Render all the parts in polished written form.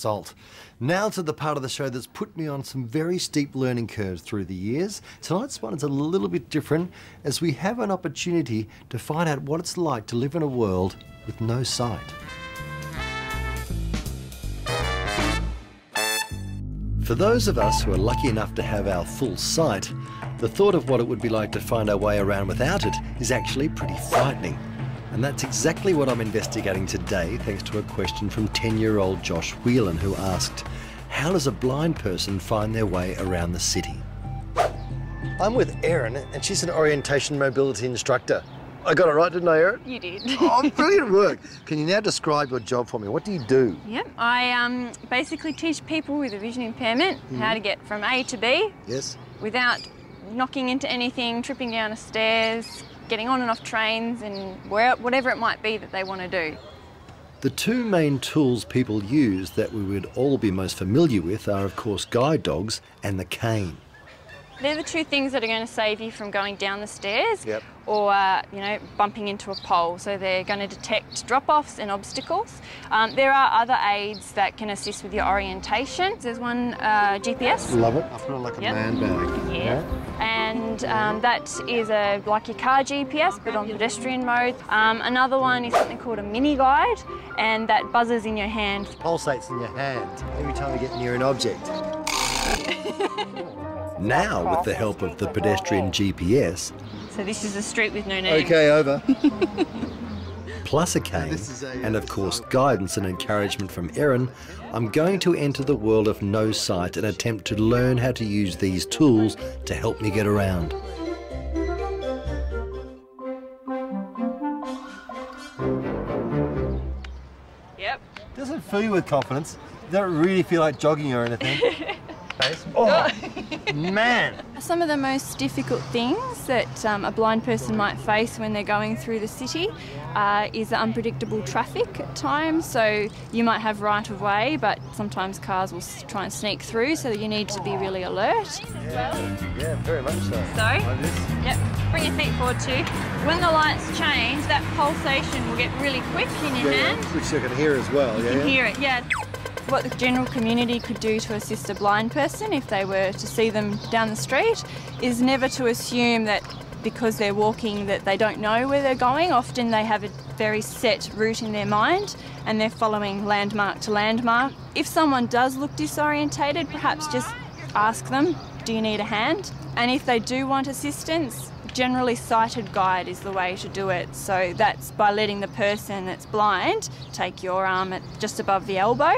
salt. Now to the part of the show that's put me on some very steep learning curves through the years. Tonight's one is a little bit different as we have an opportunity to find out what it's like to live in a world with no sight. For those of us who are lucky enough to have our full sight, the thought of what it would be like to find our way around without it is actually pretty frightening. And that's exactly what I'm investigating today, thanks to a question from 10-year-old Josh Whelan, who asked, how does a blind person find their way around the city? I'm with Erin, and she's an orientation mobility instructor. I got it right, didn't I, Erin? You did. Oh, brilliant work. Can you now describe your job for me? What do you do? Yep, I basically teach people with a vision impairment how to get from A to B. Yes. Without knocking into anything, tripping down the stairs, getting on and off trains, and whatever it might be that they want to do. The two main tools people use that we would all be most familiar with are, of course, guide dogs and the cane. They're the two things that are going to save you from going down the stairs or, you know, bumping into a pole. So they're going to detect drop-offs and obstacles. There are other aids that can assist with your orientation. There's one GPS. Love it. I put it like a man bag. Yeah. And that is like your car GPS, but on pedestrian mode. Another one is something called a mini guide, and that buzzes in your hand. Pulsates in your hand every time you get near an object. Now, with the help of the pedestrian GPS... So this is a street with no name. OK, over. Plus a cane, and of course guidance and encouragement from Erin, I'm going to enter the world of no sight and attempt to learn how to use these tools to help me get around. Yep. Doesn't fill you with confidence. You don't really feel like jogging or anything. Oh, man! Some of the most difficult things that a blind person might face when they're going through the city is the unpredictable traffic at times. So you might have right of way, but sometimes cars will try and sneak through, so you need to be really alert. Yeah, very much so. So, like this. Yep, bring your feet forward too. When the lights change, that pulsation will get really quick in your hand. Which you can hear as well. You can hear it, yeah. What the general community could do to assist a blind person if they were to see them down the street is never to assume that because they're walking that they don't know where they're going. Often they have a very set route in their mind and they're following landmark to landmark. If someone does look disorientated, perhaps just ask them, do you need a hand? And if they do want assistance, generally sighted guide is the way to do it. So that's by letting the person that's blind take your arm at just above the elbow,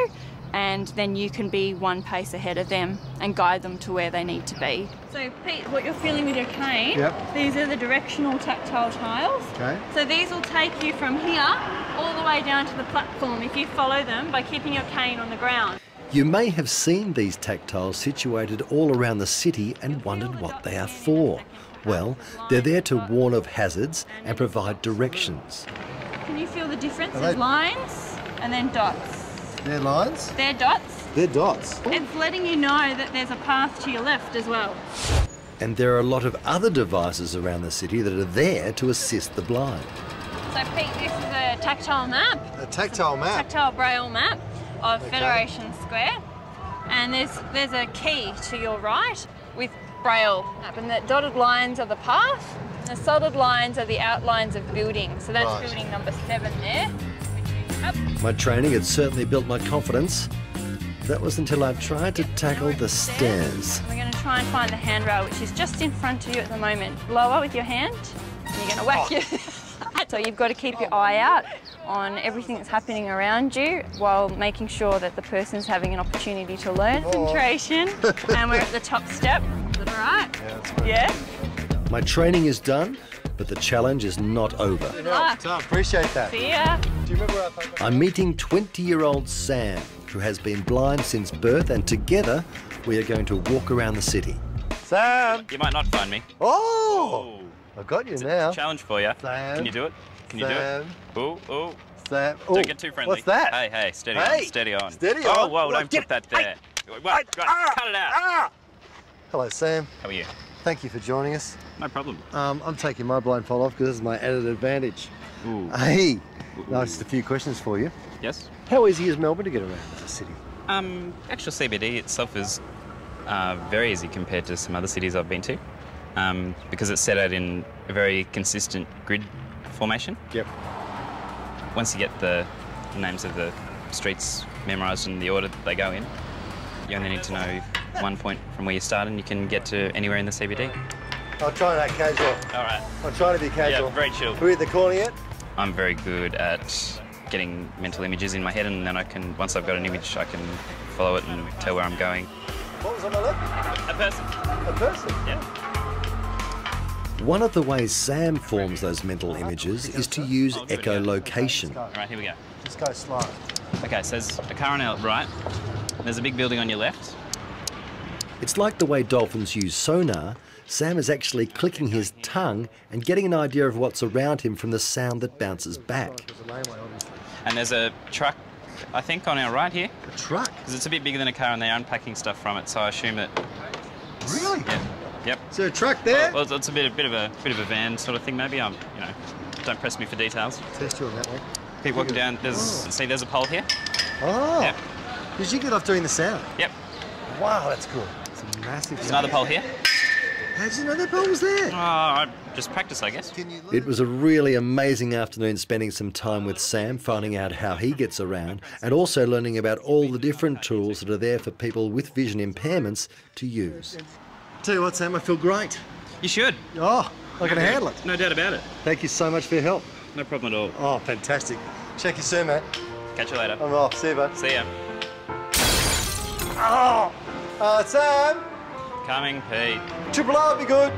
and then you can be one pace ahead of them and guide them to where they need to be. So Pete, what you're feeling with your cane, these are the directional tactile tiles. Okay. So these will take you from here all the way down to the platform if you follow them by keeping your cane on the ground. You may have seen these tactiles situated all around the city and wondered what they are for. Well, they're there to warn of hazards and provide directions. Can you feel the difference? There's lines and then dots. They're lines? They're dots. They're dots. It's letting you know that there's a path to your left as well. And there are a lot of other devices around the city that are there to assist the blind. So Pete, this is a tactile map. A tactile map? Tactile braille map of Federation Square. And there's a key to your right with braille. And the dotted lines are the path. The solid lines are the outlines of buildings. So that's building number 7 there. My training had certainly built my confidence. That was until I tried to tackle the stairs. We're going to try and find the handrail, which is just in front of you at the moment. Lower with your hand, and you're going to whack your... So you've got to keep your eye out on everything that's happening around you while making sure that the person's having an opportunity to learn. Concentration. And we're at the top step. Is that all right? Yeah, that's good. Yeah? My training is done, but the challenge is not over. Good luck. Appreciate that. See ya. Do you remember where I found that? I'm meeting 20-year-old Sam, who has been blind since birth, and together we are going to walk around the city. Sam! You might not find me. Oh! I've got you now. It's a challenge for you. Sam. Can you do it? Can you do it? Ooh, ooh. Sam. Ooh. Don't get too friendly. What's that? Hey, hey, steady on, steady on. Steady on? Oh, whoa, don't put that there. Cut it out. Hello, Sam. How are you? Thank you for joining us. No problem. I'm taking my blindfold off because this is my added advantage. Ooh. Hey, now just a few questions for you. Yes? How easy is Melbourne to get around as a city? Actual CBD itself is very easy compared to some other cities I've been to, because it's set out in a very consistent grid formation. Yep. Once you get the names of the streets memorised in the order that they go in, you only need to know one point from where you start and you can get to anywhere in the CBD. I'll try that casual. All right. I'm trying to be casual. Yeah, very chill. Are we at the corner yet? I'm very good at getting mental images in my head, and then I can, once I've got an image, I can follow it and tell where I'm going. What was on my left? A person. A person? Yeah. One of the ways Sam forms those mental images is to use echolocation. All right, here we go. Just go slow. Okay, so there's a car on our right. There's a big building on your left. It's like the way dolphins use sonar. Sam is actually clicking his tongue and getting an idea of what's around him from the sound that bounces back. And there's a truck, I think, on our right here. A truck? Because it's a bit bigger than a car and they're unpacking stuff from it, so I assume that... Really? Yeah. Yep. Is there a truck there? Well, it's a bit of a van sort of thing, maybe. Don't press me for details. Test you on that way. Keep walking down. See, there's a pole here. Oh. Yep. Did you get off doing the sound? Yep. Wow, that's cool. It's a massive. There's another pole here. How did you know that pole was there? Oh, I just practice, I guess. It was a really amazing afternoon spending some time with Sam, finding out how he gets around and also learning about all the different tools that are there for people with vision impairments to use. Tell you what, Sam, I feel great. You should. Oh, I can handle it. No doubt about it. Thank you so much for your help. No problem at all. Oh, fantastic. Check you soon, mate. Catch you later. I'm off. See you, bud. See ya. Oh, Sam. Coming, Pete. Triple R would be good.